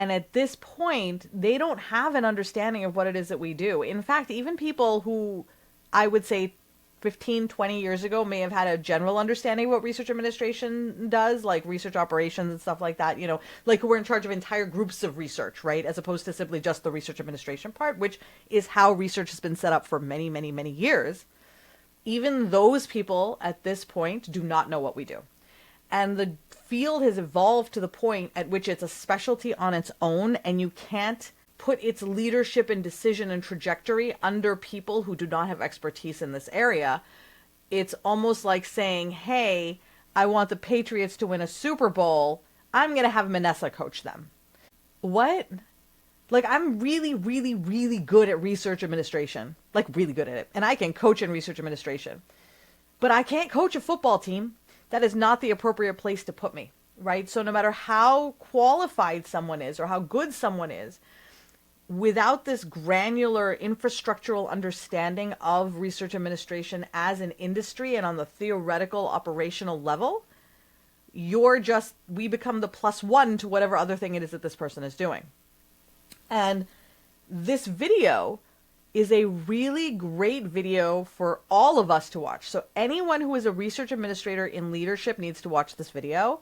And at this point, they don't have an understanding of what it is that we do. In fact, even people who I would say 15, 20 years ago may have had a general understanding of what research administration does, like research operations and stuff like that, like who were in charge of entire groups of research, right? As opposed to simply just the research administration part, which is how research has been set up for many, many, many years. Even those people at this point do not know what we do. And the field has evolved to the point at which it's a specialty on its own, and you can't put its leadership and decision and trajectory under people who do not have expertise in this area. It's almost like saying, hey, I want the Patriots to win a Super Bowl. I'm going to have Manessa coach them. What? Like, I'm really, really, really good at research administration. Like, really good at it. And I can coach in research administration. But I can't coach a football team. That is not the appropriate place to put me, right? So no matter how qualified someone is or how good someone is, without this granular infrastructural understanding of research administration as an industry and on the theoretical operational level, we become the plus one to whatever other thing it is that this person is doing. And this video is a really great video for all of us to watch. So anyone who is a research administrator in leadership needs to watch this video,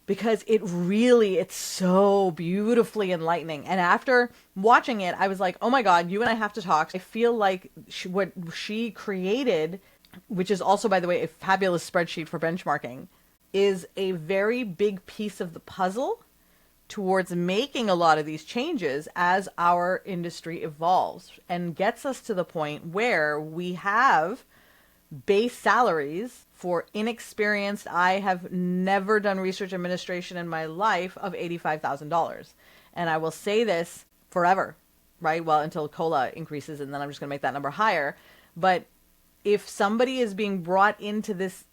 because it's so beautifully enlightening. And after watching it, I was like, oh my God, you and I have to talk. I feel like what she created, which is also, by the way, a fabulous spreadsheet for benchmarking, is a very big piece of the puzzle towards making a lot of these changes as our industry evolves, and gets us to the point where we have base salaries for inexperienced, I have never done research administration in my life, of $85,000. And I will say this forever, right? Well, until COLA increases, and then I'm just going to make that number higher. But if somebody is being brought into this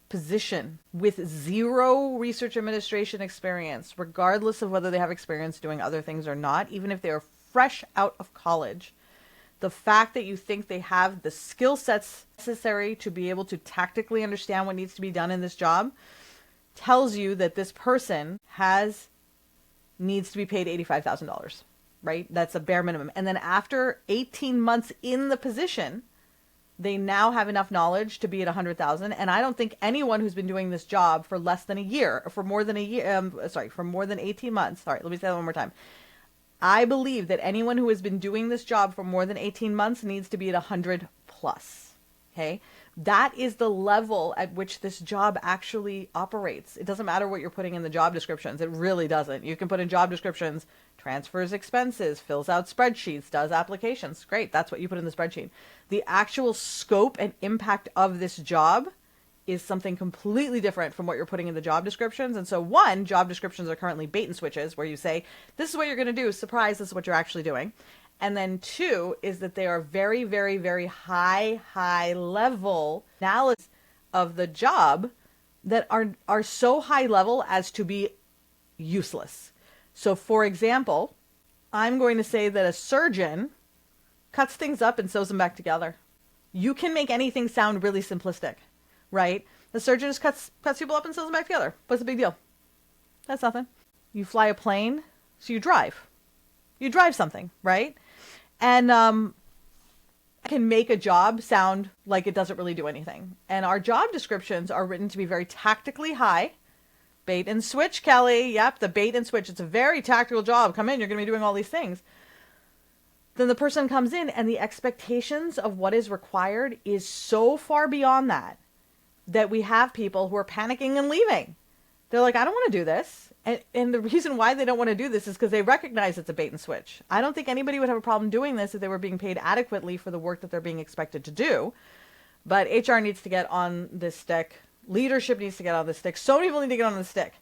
position with zero research administration experience, regardless of whether they have experience doing other things or not, even if they are fresh out of college, the fact that you think they have the skill sets necessary to be able to tactically understand what needs to be done in this job tells you that this person needs to be paid $85,000, right? That's a bare minimum. And then after 18 months in the position, they now have enough knowledge to be at 100,000. And I don't think anyone who's been doing this job for less than a year, or for more than 18 months. Sorry, let me say that one more time. I believe that anyone who has been doing this job for more than 18 months needs to be at 100 plus. Okay. That is the level at which this job actually operates. It doesn't matter what you're putting in the job descriptions. It really doesn't. You can put in job descriptions, transfers expenses, fills out spreadsheets, does applications. Great. That's what you put in the spreadsheet. The actual scope and impact of this job is something completely different from what you're putting in the job descriptions. And so one, job descriptions are currently bait and switches, where you say, this is what you're going to do. Surprise, this is what you're actually doing. And then two is that they are very, very, very high level analysis of the job that are so high level as to be useless. So for example, I'm going to say that a surgeon cuts things up and sews them back together. You can make anything sound really simplistic, right? The surgeon just cuts people up and sews them back together. What's the big deal? That's nothing. You fly a plane, so you drive. You drive something, right? And I can make a job sound like it doesn't really do anything. And our job descriptions are written to be very tactically high. Bait and switch, Kelly. Yep, the bait and switch. It's a very tactical job. Come in, you're going to be doing all these things. Then the person comes in and the expectations of what is required is so far beyond that we have people who are panicking and leaving. They're like, I don't want to do this. And the reason why they don't want to do this is because they recognize it's a bait and switch. I don't think anybody would have a problem doing this if they were being paid adequately for the work that they're being expected to do. But HR needs to get on this stick. Leadership needs to get on this stick. So many people need to get on the stick.